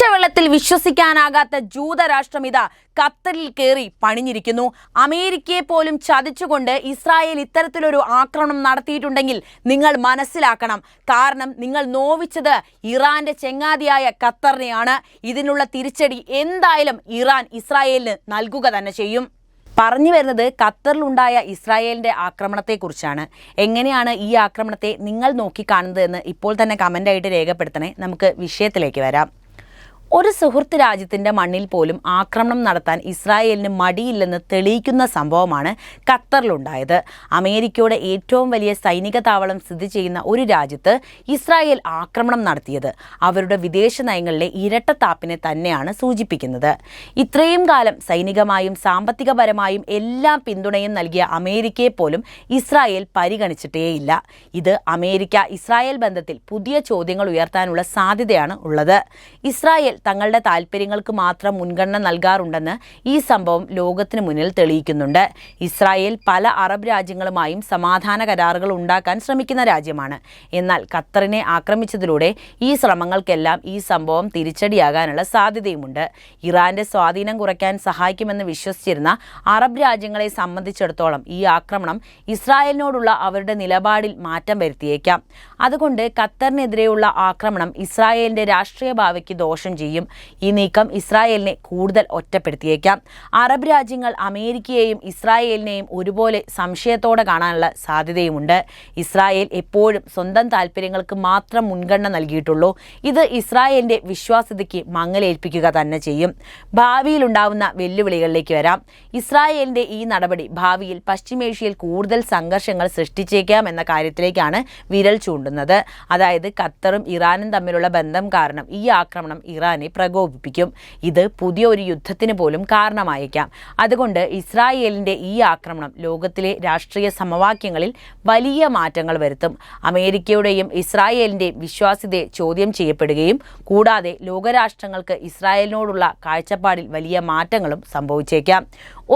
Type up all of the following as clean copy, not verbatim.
പച്ചവെള്ളത്തിൽ വിശ്വസിക്കാനാകാത്ത ജൂതരാഷ്ട്രം ഇതാ ഖത്തറിൽ കയറി പണിഞ്ഞിരിക്കുന്നു. അമേരിക്കയെ പോലും ചതിച്ചുകൊണ്ട് ഇസ്രായേൽ ഇത്തരത്തിലൊരു ആക്രമണം നടത്തിയിട്ടുണ്ടെങ്കിൽ നിങ്ങൾ മനസ്സിലാക്കണം. കാരണം നിങ്ങൾ നോവിച്ചത് ഇറാന്റെ ചെങ്ങാതിയായ ഖത്തറിനെയാണ്. ഇതിനുള്ള തിരിച്ചടി എന്തായാലും ഇറാൻ ഇസ്രായേലിന് നൽകുക തന്നെ ചെയ്യും. പറഞ്ഞു വരുന്നത് ഖത്തറിലുണ്ടായ ഇസ്രായേലിൻ്റെ ആക്രമണത്തെക്കുറിച്ചാണ്. എങ്ങനെയാണ് ഈ ആക്രമണത്തെ നിങ്ങൾ നോക്കിക്കാണുന്നതെന്ന് ഇപ്പോൾ തന്നെ കമൻ്റായിട്ട് രേഖപ്പെടുത്തണേ. നമുക്ക് വിഷയത്തിലേക്ക് വരാം. ഒരു സുഹൃത്ത് രാജ്യത്തിൻ്റെ മണ്ണിൽ പോലും ആക്രമണം നടത്താൻ ഇസ്രായേലിന് മടിയില്ലെന്ന് തെളിയിക്കുന്ന സംഭവമാണ് ഖത്തറിലുണ്ടായത്. അമേരിക്കയുടെ ഏറ്റവും വലിയ സൈനിക താവളം സ്ഥിതി ചെയ്യുന്ന ഒരു രാജ്യത്ത് ഇസ്രായേൽ ആക്രമണം നടത്തിയത് അവരുടെ വിദേശ നയങ്ങളിലെ ഇരട്ടത്താപ്പിനെ തന്നെയാണ് സൂചിപ്പിക്കുന്നത്. ഇത്രയും കാലം സൈനികമായും സാമ്പത്തികപരമായും എല്ലാ പിന്തുണയും നൽകിയ അമേരിക്കയെ പോലും ഇസ്രായേൽ പരിഗണിച്ചിട്ടേയില്ല. ഇത് അമേരിക്ക ഇസ്രായേൽ ബന്ധത്തിൽ പുതിയ ചോദ്യങ്ങൾ ഉയർത്താനുള്ള സാധ്യതയാണ് ഉള്ളത്. ഇസ്രായേൽ തങ്ങളുടെ താൽപ്പര്യങ്ങൾക്ക് മാത്രം മുൻഗണന നൽകാറുണ്ടെന്ന് ഈ സംഭവം ലോകത്തിന് മുന്നിൽ തെളിയിക്കുന്നുണ്ട്. ഇസ്രായേൽ പല അറബ് രാജ്യങ്ങളുമായും സമാധാന കരാറുകൾ ഉണ്ടാക്കാൻ ശ്രമിക്കുന്ന രാജ്യമാണ്. എന്നാൽ ഖത്തറിനെ ആക്രമിച്ചതിലൂടെ ഈ ശ്രമങ്ങൾക്കെല്ലാം ഈ സംഭവം തിരിച്ചടിയാകാനുള്ള സാധ്യതയുമുണ്ട്. ഇറാന്റെ സ്വാധീനം കുറയ്ക്കാൻ സഹായിക്കുമെന്ന് വിശ്വസിച്ചിരുന്ന അറബ് രാജ്യങ്ങളെ സംബന്ധിച്ചിടത്തോളം ഈ ആക്രമണം ഇസ്രായേലിനോടുള്ള അവരുടെ നിലപാടിൽ മാറ്റം വരുത്തിയേക്കാം. അതുകൊണ്ട് ഖത്തറിനെതിരെയുള്ള ആക്രമണം ഇസ്രായേലിന്റെ രാഷ്ട്രീയ ഭാവിക്ക് ദോഷം ചെയ്യും. ഈ നീക്കം ഇസ്രായേലിനെ കൂടുതൽ ഒറ്റപ്പെടുത്തിയേക്കാം. അറബ് രാജ്യങ്ങൾ അമേരിക്കയെയും ഇസ്രായേലിനെയും ഒരുപോലെ സംശയത്തോടെ കാണാനുള്ള സാധ്യതയുമുണ്ട്. ഇസ്രായേൽ എപ്പോഴും സ്വന്തം താൽപ്പര്യങ്ങൾക്ക് മാത്രം മുൻഗണന നൽകിയിട്ടുള്ളൂ. ഇത് ഇസ്രായേലിന്റെ വിശ്വാസ്യതയ്ക്ക് മങ്ങലേൽപ്പിക്കുക തന്നെ ചെയ്യും. ഭാവിയിലുണ്ടാവുന്ന വെല്ലുവിളികളിലേക്ക് വരാം. ഇസ്രായേലിന്റെ ഈ നടപടി ഭാവിയിൽ പശ്ചിമേഷ്യയിൽ കൂടുതൽ സംഘർഷങ്ങൾ സൃഷ്ടിച്ചേക്കാം എന്ന കാര്യത്തിലേക്കാണ് വിരൽ ചൂണ്ടുന്നത്. അതായത് ഖത്തറും ഇറാനും തമ്മിലുള്ള ബന്ധം കാരണം ഈ ആക്രമണം ഇറാനെ പ്രകോപിപ്പിക്കും. ഇത് പുതിയ ഒരു യുദ്ധത്തിന് പോലും കാരണമായേക്കാം. അതുകൊണ്ട് ഇസ്രായേലിന്റെ ഈ ആക്രമണം ലോകത്തിലെ രാഷ്ട്രീയ സമവാക്യങ്ങളിൽ വലിയ മാറ്റങ്ങൾ വരുത്തും. അമേരിക്കയുടെയും ഇസ്രായേലിന്റെയും വിശ്വാസ്യതയെ ചോദ്യം ചെയ്യപ്പെടുകയും കൂടാതെ ലോകരാഷ്ട്രങ്ങൾക്ക് ഇസ്രായേലിനോടുള്ള കാഴ്ചപ്പാടിൽ വലിയ മാറ്റങ്ങളും സംഭവിച്ചേക്കാം.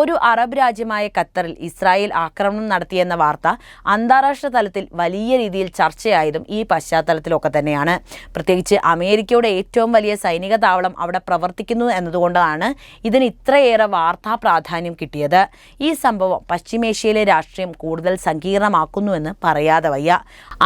ഒരു അറബ് രാജ്യമായ ഖത്തറിൽ ഇസ്രായേൽ ആക്രമണം നടത്തിയെന്ന വാർത്ത അന്താരാഷ്ട്ര തലത്തിൽ വലിയ രീതിയിൽ ചർച്ചയായതും ഈ പശ്ചാത്തലത്തിലൊക്കെ തന്നെയാണ്. പ്രത്യേകിച്ച് അമേരിക്കയുടെ ഏറ്റവും വലിയ സൈനിക താവളം അവിടെ പ്രവർത്തിക്കുന്നു എന്നതുകൊണ്ടാണ് ഇതിന് ഇത്രയേറെ വാർത്താ പ്രാധാന്യം കിട്ടിയത്. ഈ സംഭവം പശ്ചിമേഷ്യയിലെ രാഷ്ട്രീയം കൂടുതൽ സങ്കീർണമാക്കുന്നുവെന്ന് പറയാതെ വയ്യ.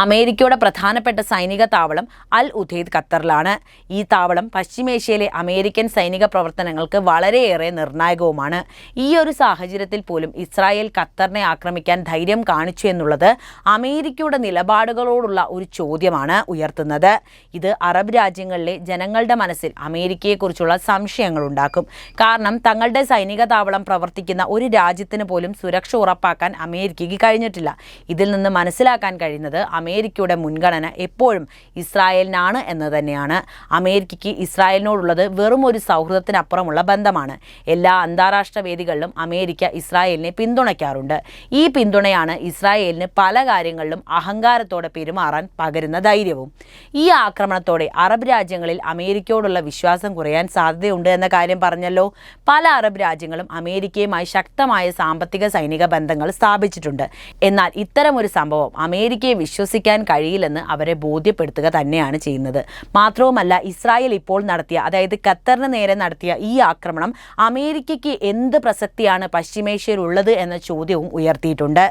അമേരിക്കയുടെ പ്രധാനപ്പെട്ട സൈനിക താവളം അൽ ഉദൈദ് ഖത്തറിലാണ്. ഈ താവളം പശ്ചിമേഷ്യയിലെ അമേരിക്കൻ സൈനിക പ്രവർത്തനങ്ങൾക്ക് വളരെയേറെ നിർണായകവുമാണ്. ഈ ഒരു സാഹചര്യത്തിൽ പോലും ഇസ്രായേൽ ഖത്തറിനെ ആക്രമിക്കാൻ ധൈര്യം കാണിച്ചു എന്നുള്ളത് അമേരിക്കയുടെ നിലപാടുകളോടുള്ള ഒരു ചോദ്യമാണ് ഉയർത്തുന്നത്. ഇത് അറബ് രാജ്യങ്ങളിലെ ജനങ്ങളുടെ മനസ്സിൽ അമേരിക്കയെക്കുറിച്ചുള്ള സംശയങ്ങൾ ഉണ്ടാക്കും. കാരണം തങ്ങളുടെ സൈനിക താവളം പ്രവർത്തിക്കുന്ന ഒരു രാജ്യത്തിന് പോലും സുരക്ഷ ഉറപ്പാക്കാൻ അമേരിക്കയ്ക്ക് കഴിഞ്ഞിട്ടില്ല. ഇതിൽ നിന്ന് മനസ്സിലാക്കാൻ കഴിയുന്നത് അമേരിക്കയുടെ മുൻഗണന എപ്പോഴും ഇസ്രായേലിനാണ് എന്ന് തന്നെയാണ്. അമേരിക്കയ്ക്ക് ഇസ്രായേലിനോടുള്ളത് വെറും ഒരു സൗഹൃദത്തിനപ്പുറമുള്ള ബന്ധമാണ്. എല്ലാ അന്താരാഷ്ട്ര വേദികളിലും അമേരിക്ക ഇസ്രായേലിനെ പിന്തുണയ്ക്കാറുണ്ട്. ഈ പിന്തുണയാണ് ഇസ്രായേലിന് പല കാര്യങ്ങളിലും അഹങ്കാരത്തോടെ പെരുമാറാൻ പകരുന്ന ധൈര്യവും. ഈ ആക്രമണത്തോടെ അറബ് രാജ്യങ്ങളിൽ അമേരിക്കയോടുള്ള വിശ്വാസം കുറയാൻ സാധ്യതയുണ്ട് എന്ന കാര്യം പറഞ്ഞല്ലോ. പല അറബ് രാജ്യങ്ങളും അമേരിക്കയുമായി ശക്തമായ സാമ്പത്തിക സൈനിക ബന്ധങ്ങൾ സ്ഥാപിച്ചിട്ടുണ്ട്. എന്നാൽ ഇത്തരമൊരു സംഭവം അമേരിക്കയെ വിശ്വസിക്കാൻ കഴിയില്ലെന്ന് അവരെ ബോധ്യപ്പെടുത്തുക തന്നെയാണ് ചെയ്യുന്നത്. മാത്രവുമല്ല ഇസ്രായേൽ ഇപ്പോൾ നടത്തിയ, അതായത് ഖത്തറിന് നേരെ നടത്തിയ ഈ ആക്രമണം അമേരിക്കയ്ക്ക് എന്ത് പ്രസക്തിയാണ് പശ്ചിമേഷ്യയിൽ ഉള്ളത് എന്ന ചോദ്യവും ഉയർത്തിയിട്ടുണ്ട്.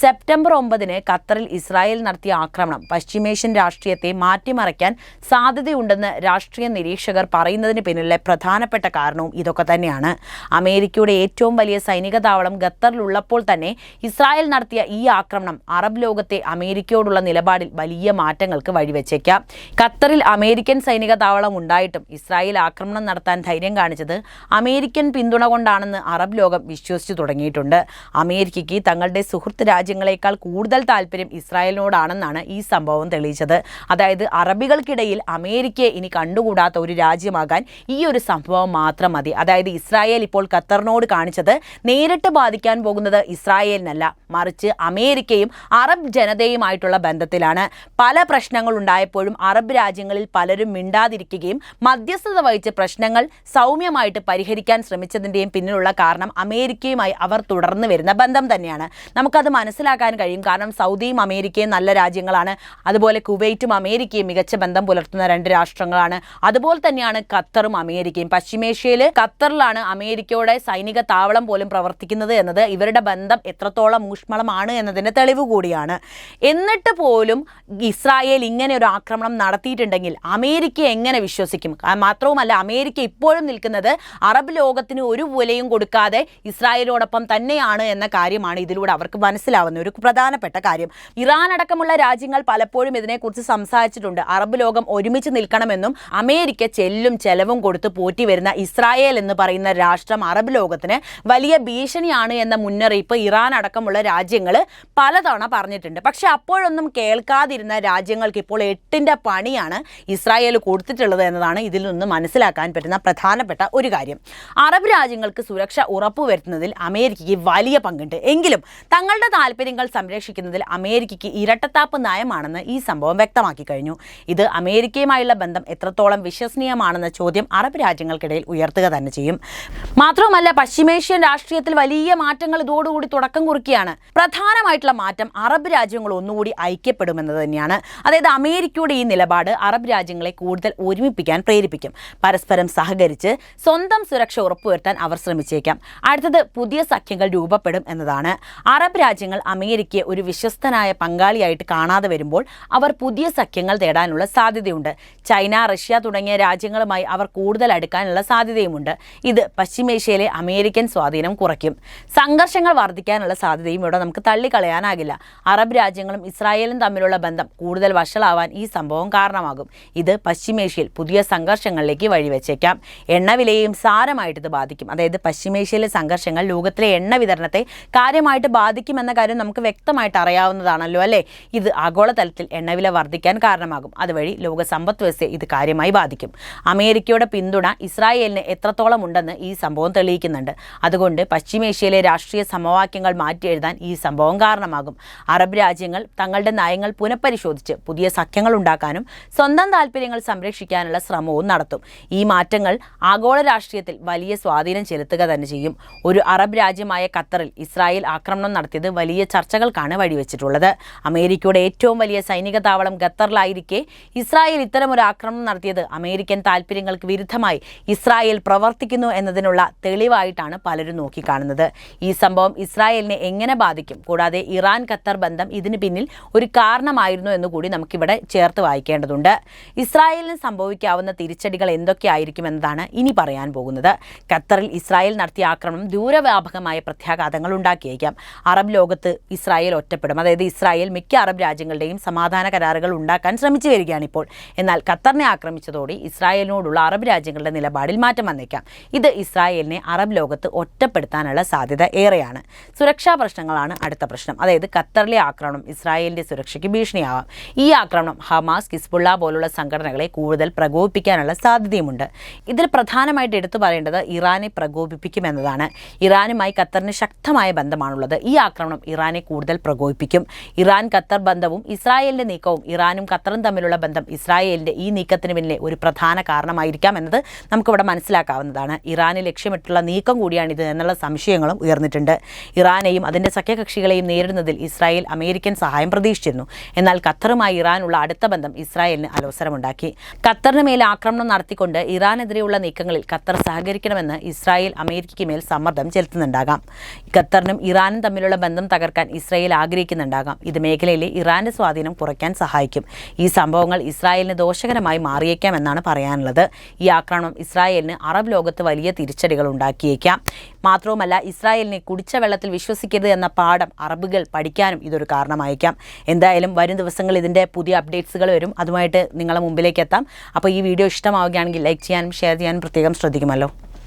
സെപ്റ്റംബർ 9 ഖത്തറിൽ ഇസ്രായേൽ നടത്തിയ ആക്രമണം പശ്ചിമേഷ്യൻ രാഷ്ട്രീയത്തെ മാറ്റിമറിക്കാൻ സാധ്യതയുണ്ടെന്ന് രാഷ്ട്രീയ നിരീക്ഷകർ പറയുന്നതിന് പിന്നിലെ പ്രധാനപ്പെട്ട കാരണവും ഇതൊക്കെ തന്നെയാണ്. അമേരിക്കയുടെ ഏറ്റവും വലിയ സൈനിക താവളം ഖത്തറിലുള്ളപ്പോൾ തന്നെ ഇസ്രായേൽ നടത്തിയ ഈ ആക്രമണം അറബ് ലോകത്തെ അമേരിക്കയോടുള്ള നിലപാടിൽ വലിയ മാറ്റങ്ങൾക്ക് വഴിവെച്ചേക്കാം. ഖത്തറിൽ അമേരിക്കൻ സൈനിക താവളം ഉണ്ടായിട്ടും ഇസ്രായേൽ ആക്രമണം നടത്താൻ ധൈര്യം കാണിച്ചത് അമേരിക്കൻ പിന്തുണ കൊണ്ടാണെന്ന് അറബ് ലോകം വിശ്വസിച്ചു തുടങ്ങിയിട്ടുണ്ട്. അമേരിക്കയ്ക്ക് തങ്ങളുടെ സുഹൃത്ത് രാജ്യങ്ങളെക്കാൾ കൂടുതൽ താല്പര്യം ഇസ്രായേലിനോടാണെന്നാണ് ഈ സംഭവം തെളിയിച്ചത്. അതായത് അറബികൾക്കിടയിൽ അമേരിക്കയെ ഇനി കണ്ടുകൂടാത്ത ഒരു രാജ്യമാകാൻ ഈ ഒരു സംഭവം മാത്രം മതി. അതായത് ഇസ്രായേൽ ഇപ്പോൾ ഖത്തറിനോട് കാണിച്ചത് നേരിട്ട് ബാധിക്കാൻ പോകുന്നത് ഇസ്രായേലിനല്ല, മറിച്ച് അമേരിക്കയും അറബ് ജനതയുമായിട്ടുള്ള ബന്ധത്തിലാണ്. പല പ്രശ്നങ്ങൾ ഉണ്ടായപ്പോഴും അറബ് രാജ്യങ്ങളിൽ പലരും മിണ്ടാതിരിക്കുകയും മധ്യസ്ഥത വഹിച്ച് പ്രശ്നങ്ങൾ സൗമ്യമായിട്ട് പരിഹരിക്കാൻ ശ്രമിച്ചതിൻ്റെയും പിന്നിലുള്ള കാരണം കാരണം അമേരിക്കയുമായി അവർ തുടർന്ന് വരുന്ന ബന്ധം തന്നെയാണ്. നമുക്കത് മനസ്സിലാക്കാൻ കഴിയും. കാരണം സൗദിയും അമേരിക്കയും നല്ല രാജ്യങ്ങളാണ്. അതുപോലെ കുവൈറ്റും അമേരിക്കയും മികച്ച ബന്ധം പുലർത്തുന്ന രണ്ട് രാഷ്ട്രങ്ങളാണ്. അതുപോലെ തന്നെയാണ് ഖത്തറും അമേരിക്കയും. പശ്ചിമേഷ്യയിൽ ഖത്തറിലാണ് അമേരിക്കയുടെ സൈനിക താവളം പോലും പ്രവർത്തിക്കുന്നത് എന്നത് ഇവരുടെ ബന്ധം എത്രത്തോളം ഊഷ്മളമാണ് എന്നതിൻ്റെ തെളിവ് കൂടിയാണ്. എന്നിട്ട് പോലും ഇസ്രായേൽ ഇങ്ങനെ ഒരു ആക്രമണം നടത്തിയിട്ടുണ്ടെങ്കിൽ അമേരിക്ക എങ്ങനെ വിശ്വസിക്കും? മാത്രവുമല്ല, അമേരിക്ക ഇപ്പോഴും നിൽക്കുന്നത് അറബ് ലോകത്തിന് ഒരു വിലയും കൊടുക്കാതെ ഇസ്രായേലോടൊപ്പം തന്നെയാണ് എന്ന കാര്യമാണ് ഇതിലൂടെ അവർക്ക് മനസ്സിലാവുന്ന ഒരു പ്രധാനപ്പെട്ട കാര്യം. ഇറാൻ അടക്കമുള്ള രാജ്യങ്ങൾ പലപ്പോഴും ഇതിനെക്കുറിച്ച് സംസാരിച്ചിട്ടുണ്ട്. അറബ് ലോകം ഒരുമിച്ച് നിൽക്കണമെന്നും അമേരിക്ക ചെല്ലും ചെലവും കൊടുത്ത് പോറ്റി വരുന്ന ഇസ്രായേൽ എന്ന് പറയുന്ന രാഷ്ട്രം അറബ് ലോകത്തിന് വലിയ ഭീഷണിയാണ് എന്ന മുന്നറിയിപ്പ് ഇറാൻ അടക്കമുള്ള രാജ്യങ്ങൾ പലതവണ പറഞ്ഞിട്ടുണ്ട്. പക്ഷെ അപ്പോഴൊന്നും കേൾക്കാതിരുന്ന രാജ്യങ്ങൾക്ക് ഇപ്പോൾ 8ന്റെ പണിയാണ് ഇസ്രായേൽ കൊടുത്തിട്ടുള്ളത് എന്നതാണ് ഇതിൽ നിന്ന് മനസ്സിലാക്കാൻ പറ്റുന്ന പ്രധാനപ്പെട്ട ഒരു കാര്യം. അറബ് രാജ്യങ്ങൾക്ക് സുരക്ഷ ഉറപ്പുവരുത്തുന്നതിൽ അമേരിക്കയ്ക്ക് വലിയ പങ്കുണ്ട്. എങ്കിലും തങ്ങളുടെ താല്പര്യങ്ങൾ സംരക്ഷിക്കുന്നതിൽ അമേരിക്കയ്ക്ക് ഇരട്ടത്താപ്പ് നയമാണെന്ന് ഈ സംഭവം വ്യക്തമാക്കി കഴിഞ്ഞു. ഇത് അമേരിക്കയുമായുള്ള ബന്ധം എത്രത്തോളം വിശ്വസനീയമാണെന്ന ചോദ്യം അറബ് രാജ്യങ്ങൾക്കിടയിൽ ഉയർത്തുക തന്നെ ചെയ്യും. മാത്രവുമല്ല, പശ്ചിമേഷ്യൻ രാഷ്ട്രീയത്തിൽ വലിയ മാറ്റങ്ങൾ ഇതോടുകൂടി തുടക്കം കുറിക്കുകയാണ്. പ്രധാനമായിട്ടുള്ള മാറ്റം അറബ് രാജ്യങ്ങൾ ഒന്നുകൂടി ഐക്യപ്പെടുമെന്നത് തന്നെയാണ്. അതായത് അമേരിക്കയുടെ ഈ നിലപാട് അറബ് രാജ്യങ്ങളെ കൂടുതൽ ഒരുമിപ്പിക്കാൻ പ്രേരിപ്പിക്കും. പരസ്പരം സഹകരിച്ച് സ്വന്തം സുരക്ഷ ഉറപ്പുവരുത്താൻ അവർ ശ്രമിച്ചേക്കാം. അടുത്തത് പുതിയ സഖ്യങ്ങൾ രൂപപ്പെടും എന്നതാണ്. അറബ് രാജ്യങ്ങൾ അമേരിക്കയെ ഒരു വിശ്വസ്തനായ പങ്കാളിയായിട്ട് കാണാതെ വരുമ്പോൾ അവർ പുതിയ സഖ്യങ്ങൾ തേടാനുള്ള സാധ്യതയുണ്ട്. ചൈന, റഷ്യ തുടങ്ങിയ രാജ്യങ്ങളുമായി അവർ കൂടുതൽ അടുക്കാനുള്ള സാധ്യതയുമുണ്ട്. ഇത് പശ്ചിമേഷ്യയിലെ അമേരിക്കൻ സ്വാധീനം കുറയ്ക്കും. സംഘർഷങ്ങൾ വർദ്ധിക്കാനുള്ള സാധ്യതയും ഇവിടെ നമുക്ക് തള്ളിക്കളയാനാകില്ല. അറബ് രാജ്യങ്ങളും ഇസ്രായേലും തമ്മിലുള്ള ബന്ധം കൂടുതൽ വഷളാവാൻ ഈ സംഭവം കാരണമാകും. ഇത് പശ്ചിമേഷ്യയിൽ പുതിയ സംഘർഷങ്ങളിലേക്ക് വഴിവെച്ചേക്കാം. എണ്ണവിലയെയും സാരമായിട്ട് ഇത് ബാധിക്കും. അതായത് പശ്ചിമേഷ്യയിലെ സംഘർഷങ്ങൾ ലോകത്തിലെ എണ്ണ വിതരണത്തെ കാര്യമായിട്ട് ബാധിക്കുമെന്ന കാര്യം നമുക്ക് വ്യക്തമായിട്ട് അറിയാവുന്നതാണല്ലോ അല്ലേ? ഇത് ആഗോളതലത്തിൽ എണ്ണവില വർദ്ധിക്കാൻ കാരണമാകും. അതുവഴി ലോക സമ്പദ് വ്യവസ്ഥയെ ഇത് കാര്യമായി ബാധിക്കും. അമേരിക്കയുടെ പിന്തുണ ഇസ്രായേലിന് എത്രത്തോളം ഉണ്ടെന്ന് ഈ സംഭവം തെളിയിക്കുന്നുണ്ട്. അതുകൊണ്ട് പശ്ചിമേഷ്യയിലെ രാഷ്ട്രീയ സമവാക്യങ്ങൾ മാറ്റിയെഴുതാൻ ഈ സംഭവം കാരണമാകും. അറബ് രാജ്യങ്ങൾ തങ്ങളുടെ നയങ്ങൾ പുനഃപരിശോധിച്ച് പുതിയ സഖ്യങ്ങൾ ഉണ്ടാക്കാനും സ്വന്തം താല്പര്യങ്ങൾ സംരക്ഷിക്കാനുള്ള ശ്രമവും നടത്തും. ഈ മാറ്റങ്ങൾ ആഗോള രാഷ്ട്രീയത്തിൽ വലിയ സ്വാധീനം ചെലുത്തുക തന്നെ ചെയ്യും. ഒരു അറബ് രാജ്യമായ ഖത്തറിൽ ഇസ്രായേൽ ആക്രമണം നടത്തിയത് വലിയ ചർച്ചകൾക്കാണ് വഴിവെച്ചിട്ടുള്ളത്. അമേരിക്കയുടെ ഏറ്റവും വലിയ സൈനിക താവളം ഖത്തറിലായിരിക്കെ ഇസ്രായേൽ ഇത്തരമൊരു ആക്രമണം നടത്തിയത് അമേരിക്കൻ താല്പര്യങ്ങൾക്ക് വിരുദ്ധമായി ഇസ്രായേൽ പ്രവർത്തിക്കുന്നു എന്നതിനുള്ള തെളിവായിട്ടാണ് പലരും നോക്കിക്കാണുന്നത്. ഈ സംഭവം ഇസ്രായേലിനെ എങ്ങനെ ബാധിക്കും? കൂടാതെ ഇറാൻ ഖത്തർ ബന്ധം ഇതിന് പിന്നിൽ ഒരു കാരണമായിരുന്നു എന്നുകൂടി നമുക്കിവിടെ ചേർത്ത് വായിക്കേണ്ടതുണ്ട്. ഇസ്രായേലിന് സംഭവിക്കാവുന്ന തിരിച്ചടികൾ എന്തൊക്കെയായിരിക്കും എന്നതാണ് ഇനി പറയാൻ പോകുന്നത്. ഖത്തറിൽ ഇസ്രായേൽ നടത്തിയ ആക്രമണം ദൂരവ്യാപകമായ പ്രത്യാഘാതങ്ങൾ ഉണ്ടാക്കിയേക്കാം. അറബ് ലോകത്ത് ഇസ്രായേൽ ഒറ്റപ്പെടും. അതായത് ഇസ്രായേൽ മിക്ക അറബ് രാജ്യങ്ങളുടെയും സമാധാന കരാറുകൾ ഉണ്ടാക്കാൻ ശ്രമിച്ചു വരികയാണിപ്പോൾ. എന്നാൽ ഖത്തറിനെ ആക്രമിച്ചതോടെ ഇസ്രായേലിനോടുള്ള അറബ് രാജ്യങ്ങളുടെ നിലപാടിൽ മാറ്റം വന്നേക്കാം. ഇത് ഇസ്രായേലിനെ അറബ് ലോകത്ത് ഒറ്റപ്പെടുത്താനുള്ള സാധ്യത ഏറെയാണ്. സുരക്ഷാ പ്രശ്നങ്ങളാണ് അടുത്ത പ്രശ്നം. അതായത് ഖത്തറിലെ ആക്രമണം ഇസ്രായേലിൻ്റെ സുരക്ഷയ്ക്ക് ഭീഷണിയാവാം. ഈ ആക്രമണം ഹമാസ്, ഹിസ്ബുള്ള പോലുള്ള സംഘടനകളെ കൂടുതൽ പ്രകോപിപ്പിക്കാനുള്ള സാധ്യതയുമുണ്ട്. ഇതിൽ പ്രധാനമായിട്ട് എടുത്തു പറയേണ്ടത് ഇറാനെ പ്രകോപിപ്പിക്കുമെന്നതാണ്. ഇറാനുമായി ഖത്തറിന് ശക്തമായ ബന്ധമാണുള്ളത്. ഈ ആക്രമണം ഇറാനെ കൂടുതൽ പ്രകോപിപ്പിക്കും. ഇറാൻ ഖത്തർ ബന്ധവും ഇസ്രായേലിൻ്റെ നീക്കവും ഇറാനും ഖത്തറും തമ്മിലുള്ള ബന്ധം ഇസ്രായേലിൻ്റെ ഈ നീക്കത്തിന് പിന്നിലെ ഒരു പ്രധാന കാരണമായിരിക്കാം എന്നത് നമുക്കിവിടെ മനസ്സിലാക്കാവുന്നതാണ്. ഇറാനെ ലക്ഷ്യമിട്ടുള്ള നീക്കം കൂടിയാണിത് എന്നുള്ള സംശയങ്ങളും ഉയർന്നിട്ടുണ്ട്. ഇറാനെയും അതിൻ്റെ സഖ്യകക്ഷികളെയും നേരിടുന്നതിൽ ഇസ്രായേൽ അമേരിക്കൻ സഹായം പ്രതീക്ഷിച്ചിരുന്നു. എന്നാൽ ഖത്തറുമായി ഇറാനുള്ള അടുത്ത ബന്ധം ഇസ്രായേലിന് അലോസരമുണ്ടാക്കി. ഖത്തറിന് മേൽ ആക്രമണം നടത്തിക്കൊണ്ട് ഇറാനെതിരെയുള്ള നീക്കങ്ങളിൽ ഖത്തർ സഹകരിക്കണമെന്ന് ഇസ്രായേൽ അമേരിക്കയ്ക്ക് മേൽ സമ്മർദ്ദം ചെലുത്തുന്നുണ്ടാകാം. ഖത്തറിനും ഇറാനും തമ്മിലുള്ള ബന്ധം തകർക്കാൻ ഇസ്രായേൽ ആഗ്രഹിക്കുന്നുണ്ടാകാം. ഇത് മേഖലയിലെ ഇറാന്റെ സ്വാധീനം കുറയ്ക്കാൻ സഹായിക്കും. ഈ സംഭവങ്ങൾ ഇസ്രായേലിന് ദോഷകരമായി മാറിയേക്കാം എന്നാണ് പറയാനുള്ളത്. ഈ ആക്രമണം ഇസ്രായേലിന് അറബ് ലോകത്ത് വലിയ തിരിച്ചടികൾ ഉണ്ടാക്കിയേക്കാം. മാത്രവുമല്ല, ഇസ്രായേലിനെ കുടിച്ച വെള്ളത്തിൽ വിശ്വസിക്കരുത് എന്ന പാഠം അറബുകൾ പഠിക്കാനും ഇതൊരു കാരണമായേക്കാം. എന്തായാലും വരും ദിവസങ്ങളിൽ ഇതിൻ്റെ പുതിയ അപ്ഡേറ്റ്സുകൾ വരും. അതുമായിട്ട് നിങ്ങളെ മുമ്പിലേക്ക് എത്താം. അപ്പോൾ ഈ വീഡിയോ ഇഷ്ടമാവുകയാണെങ്കിൽ ലൈക്ക് ചെയ്യാനും ഷെയർ ചെയ്യാനും പ്രത്യേകം ശ്രദ്ധിക്കുമല്ലോ.